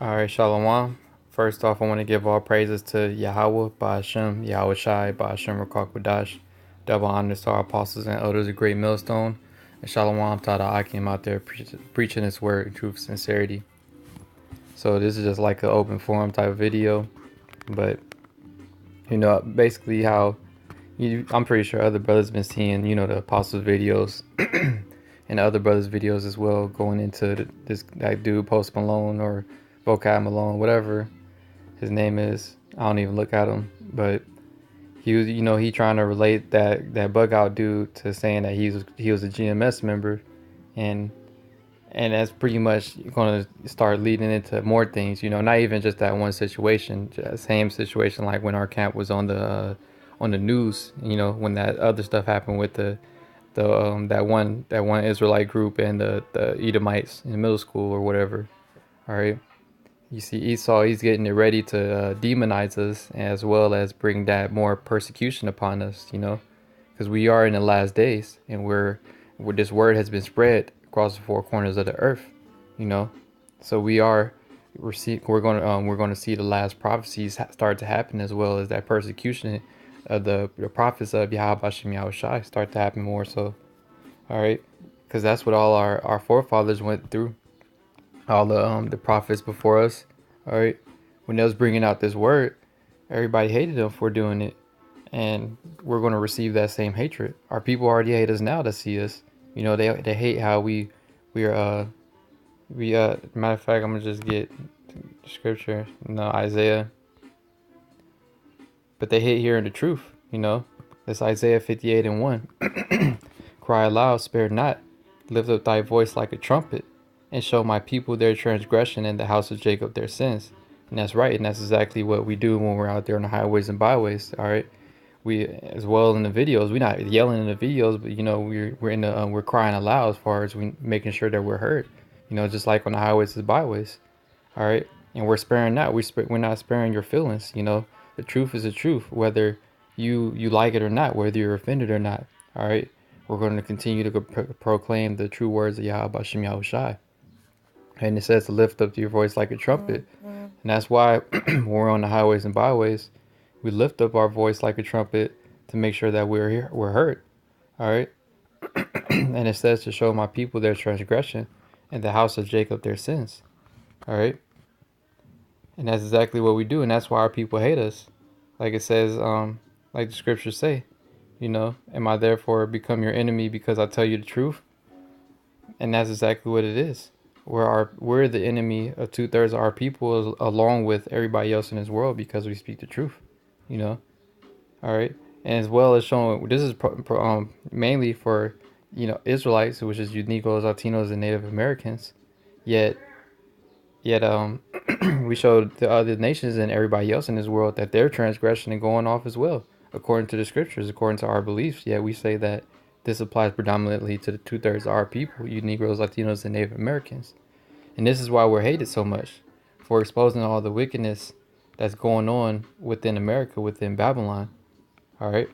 All right, Shalom. First off, I want to give all praises to Yahweh, Ba'ashem, Yahweh Shai, Ba'ashem, Rakakwadash. Double honors to our apostles and elders of Great Millstone. And Shalom to the Akim out there preaching His word in truth and sincerity. So this is just like an open forum type of video. But, basically how I'm pretty sure other brothers been seeing, the apostles' videos and other brothers' videos as well, going into this that dude Post Malone or Vocab Malone, whatever his name is. I don't even look at him, but he was, he trying to relate that bug out dude to saying that he was a GMS member, and that's pretty much going to start leading into more things. Not even just that one situation, just same situation like when our camp was on the news. When that other stuff happened with that one Israelite group and the Edomites in middle school or whatever. All right. You see, Esau, he's getting it ready to demonize us as well as bring that more persecution upon us, because we are in the last days and where this word has been spread across the four corners of the earth, you know. So we're going to see the last prophecies start to happen as well as that persecution of the prophets of Yahweh Hashem Yahweh Shai start to happen more so. All right, because that's what all our forefathers went through, all the prophets before us. All right, when they was bringing out this word, everybody hated them for doing it, and we're going to receive that same hatred. Our people already hate us now to see us. They hate how we are matter of fact, I'm gonna just get scripture, Isaiah, but they hate hearing the truth. That's Isaiah 58:1. Cry aloud, spare not, lift up thy voice like a trumpet, and show my people their transgression and the house of Jacob their sins. And that's right, and that's exactly what we do when we're out there on the highways and byways. All right, we as well in the videos. We're not yelling in the videos, but we're crying aloud as far as we making sure that we're heard. Just like on the highways and byways. All right, and we're sparing that. We're not sparing your feelings. The truth is the truth, whether you like it or not, whether you're offended or not. All right. We're going to continue to proclaim the true words of Yahweh Shem Yahweh Shai. And it says to lift up your voice like a trumpet. And that's why when we're on the highways and byways, we lift up our voice like a trumpet to make sure that we're heard. All right. And it says to show my people their transgression and the house of Jacob their sins. All right. And that's exactly what we do. And that's why our people hate us. Like it says, like the scriptures say, am I therefore become your enemy because I tell you the truth? And that's exactly what it is. We're the enemy of 2/3 of our people, along with everybody else in this world, because we speak the truth. You know, all right, and as well as showing this is mainly for Israelites, which is Negroes, Latinos, and Native Americans. Yet we showed the other nations and everybody else in this world that they're transgressing and going off as well, according to the scriptures, according to our beliefs. Yet we say that this applies predominantly to the 2/3 of our people, you Negroes, Latinos, and Native Americans. And this is why we're hated so much, for exposing all the wickedness that's going on within America, within Babylon. All right.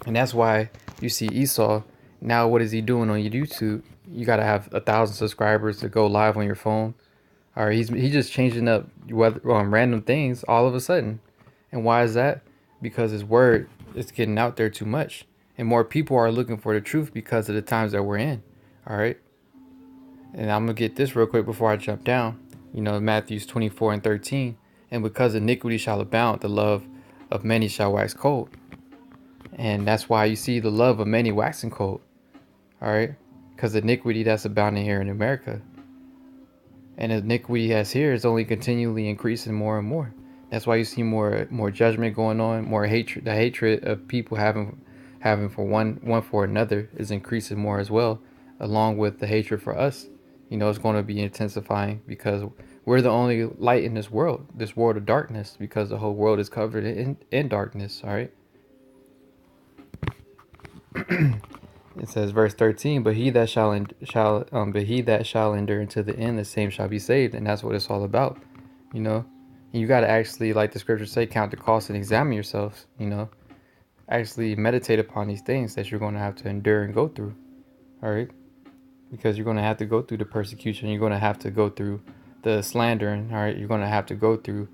And that's why you see Esau. Now, what is he doing on your YouTube? You got to have 1,000 subscribers to go live on your phone. All right. He's just changing up random things all of a sudden. And why is that? Because his word is getting out there too much. And more people are looking for the truth because of the times that we're in. All right. And I'm going to get this real quick before I jump down. Matthews 24:13. And because iniquity shall abound, the love of many shall wax cold. And that's why you see the love of many waxing cold. All right. Because iniquity that's abounding here in America. And iniquity has here is only continually increasing more and more. That's why you see more judgment going on, more hatred. The hatred of people having for one for another is increasing more as well, along with the hatred for us. It's going to be intensifying because we're the only light in this world of darkness, because the whole world is covered in darkness. All right. It says verse 13, but he that shall endure unto the end, the same shall be saved. And that's what it's all about. And you got to actually, like the scriptures say, count the cost and examine yourselves. Actually meditate upon these things that you're going to have to endure and go through. All right. Because you're going to have to go through the persecution. You're going to have to go through the slandering. All right, you're gonna have to go through.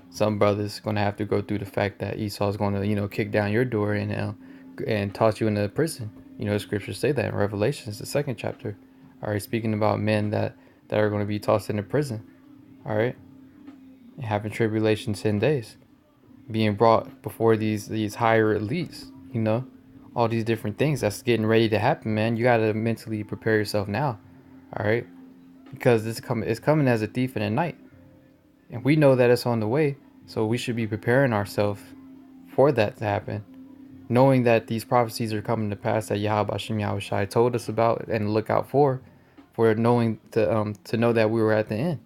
Some brothers gonna have to go through the fact that Esau's gonna, kick down your door and toss you into prison. The scriptures say that in Revelations, the second chapter. All right, speaking about men that are going to be tossed into prison. All right, and having tribulation 10 days, being brought before these higher elites. All these different things that's getting ready to happen, man. You gotta mentally prepare yourself now. All right, because it's coming as a thief in the night, and we know that it's on the way. So we should be preparing ourselves for that to happen, knowing that these prophecies are coming to pass that Yahweh Hashem Yahushai told us about and look out for knowing to know that we were at the end.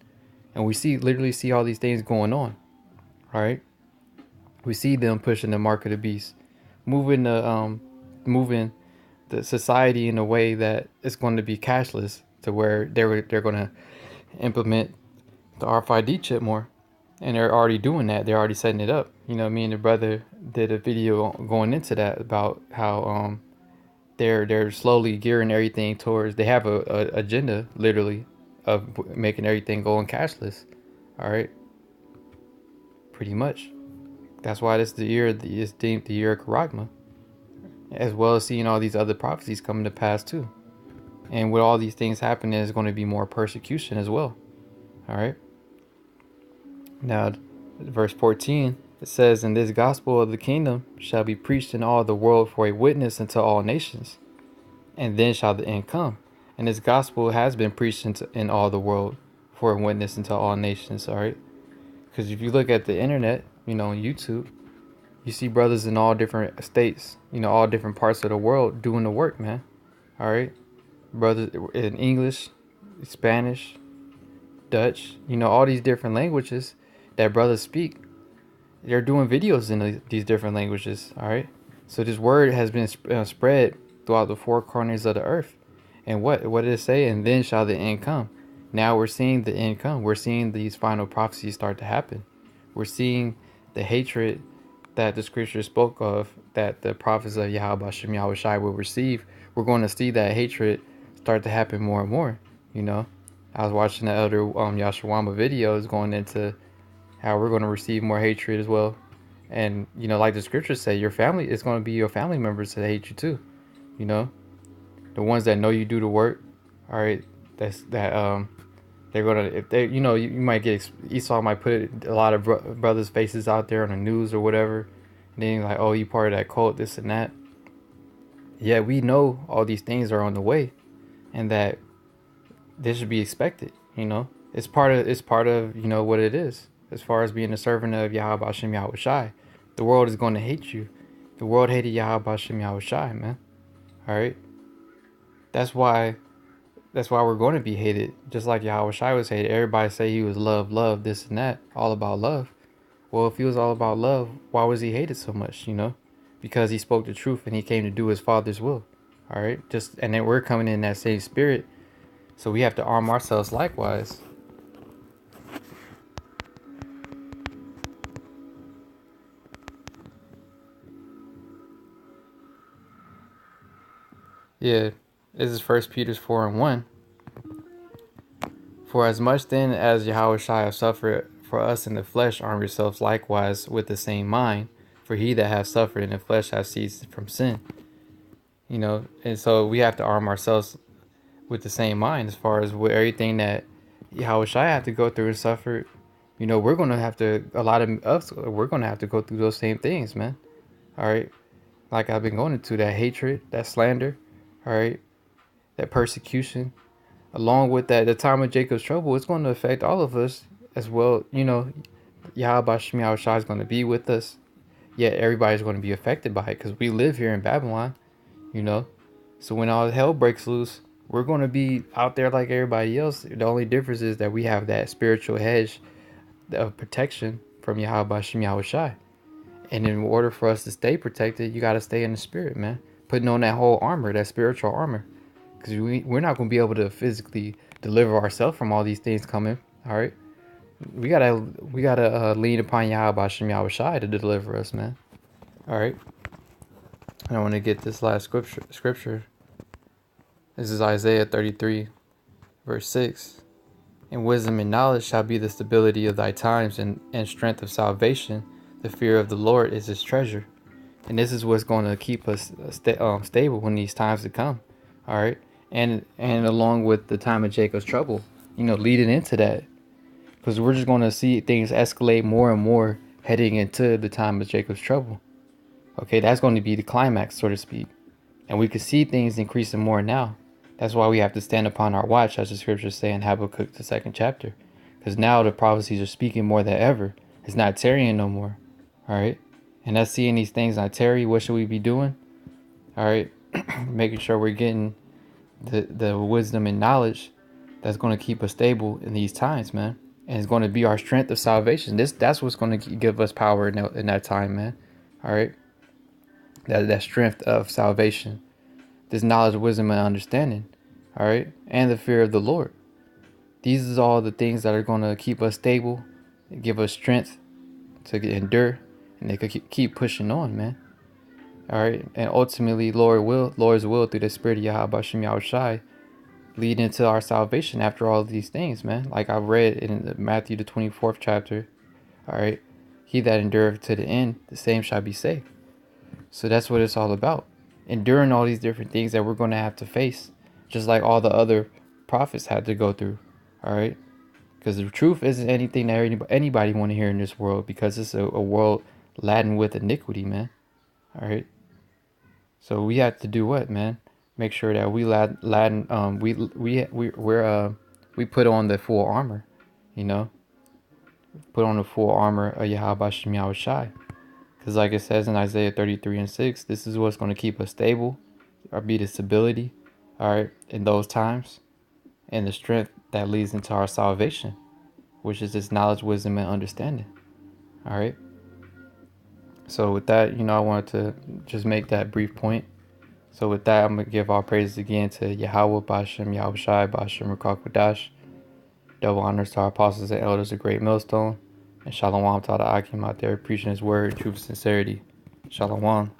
And we literally see all these things going on. All right, we see them pushing the mark of the beast, moving the society in a way that it's going to be cashless, to where they're going to implement the RFID chip more. And they're already doing that. They're already setting it up. Me and the brother did a video going into that about how they're slowly gearing everything towards. They have a agenda, literally, of making everything going cashless. All right, pretty much. That's why this is deemed the year of Karagma, as well as seeing all these other prophecies coming to pass too. And with all these things happening, there's going to be more persecution as well. All right. Now, verse 14, it says, "And this gospel of the kingdom shall be preached in all the world for a witness unto all nations, and then shall the end come." And this gospel has been preached in all the world for a witness unto all nations. All right. Because if you look at the internet, on YouTube, you see brothers in all different states, all different parts of the world doing the work, man. All right. Brothers in English, Spanish, Dutch, all these different languages that brothers speak. They're doing videos in these different languages. All right. So this word has been spread throughout the four corners of the earth. And what did it say? And then shall the end come. Now we're seeing the end come. We're seeing these final prophecies start to happen. We're seeing the hatred that the scripture spoke of, that the prophets of Yahweh Hashem Yahushai will receive. We're going to see that hatred start to happen more and more. I was watching the elder Yashawama videos going into how we're going to receive more hatred as well. And like the scriptures say, your family is going to be your family members that hate you too. The ones that know you do the work. All right, they're gonna, if they, you might get, Esau might put a lot of brothers' faces out there on the news or whatever, and then like, oh, you part of that cult, this and that. Yeah, we know all these things are on the way, and that this should be expected. It's part of what it is. As far as being a servant of Yahweh Hashem Yahushai, the world is going to hate you. The world hated Yahweh Hashem Yahushai, man. All right. That's why we're going to be hated, just like Yahweh Shai was hated. Everybody say he was love, this and that, all about love. Well, if he was all about love, why was he hated so much? Because he spoke the truth and he came to do his Father's will. All right, and then we're coming in that same spirit, so we have to arm ourselves likewise. Yeah, this is 1 Peter 4:1. "For as much then as Yahweh Shai have suffered for us in the flesh, arm yourselves likewise with the same mind. For he that hath suffered in the flesh hath ceased from sin." And so we have to arm ourselves with the same mind, as far as with everything that Yahweh Shai had to go through and suffer. We're going to have to, a lot of us, we're going to have to go through those same things, man. All right. Like I've been going into, that hatred, that slander, all right, that persecution. Along with that, the time of Jacob's trouble, it's going to affect all of us as well. Yahweh Hashem Yahushua is going to be with us. Yet everybody's going to be affected by it, because we live here in Babylon, So when all hell breaks loose, we're going to be out there like everybody else. The only difference is that we have that spiritual hedge of protection from Yahweh Hashem Yahushua. And in order for us to stay protected, you got to stay in the spirit, man. Putting on that whole armor, that spiritual armor. Because we're not going to be able to physically deliver ourselves from all these things coming. All right. We gotta lean upon Yahweh Hashem Yahushai to deliver us, man. All right. And I want to get this last scripture. This is Isaiah 33, verse 6. And wisdom and knowledge shall be the stability of thy times, and strength of salvation. The fear of the Lord is his treasure. And this is what's going to keep us stable when these times to come. All right. And along with the time of Jacob's trouble, leading into that, because we're just going to see things escalate more and more heading into the time of Jacob's trouble. Okay, that's going to be the climax, so to speak. And we can see things increasing more now. That's why we have to stand upon our watch, as the scriptures say in Habakkuk, the 2nd chapter. Because now the prophecies are speaking more than ever. It's not tarrying no more. All right. And us seeing these things not tarry, what should we be doing? All right. Making sure we're getting the wisdom and knowledge that's going to keep us stable in these times, man. And it's going to be our strength of salvation. That's what's going to give us power in that time, man. All right. That strength of salvation, this knowledge, wisdom, and understanding. All right. And the fear of the Lord. These are all the things that are going to keep us stable, give us strength to endure, and they could keep pushing on, man. All right. And ultimately, Lord's will through the Spirit of Yahweh Shem Yahushai lead into our salvation after all of these things, man. Like I read in Matthew the 24th chapter. All right. He that endureth to the end, the same shall be saved. So that's what it's all about. Enduring all these different things that we're going to have to face, just like all the other prophets had to go through. All right. Because the truth isn't anything that anybody want to hear in this world, because it's a world laden with iniquity, man. All right. So we have to do what, man? Make sure that we we put on the full armor, put on the full armor of Yahweh Shem Yahushai. Because like it says in Isaiah 33:6, this is what's going to keep us stable, or be the stability, all right, in those times, and the strength that leads into our salvation, which is this knowledge, wisdom, and understanding. All right. So with that, I wanted to just make that brief point. So with that, I'm going to give all praises again to Yahweh, Bashem, Yahushai, Bashem, Rakakwadash. Double honors to our apostles and elders of Great Millstone. And Shalom to all the Akim out there preaching his word, truth, and sincerity. Shalom.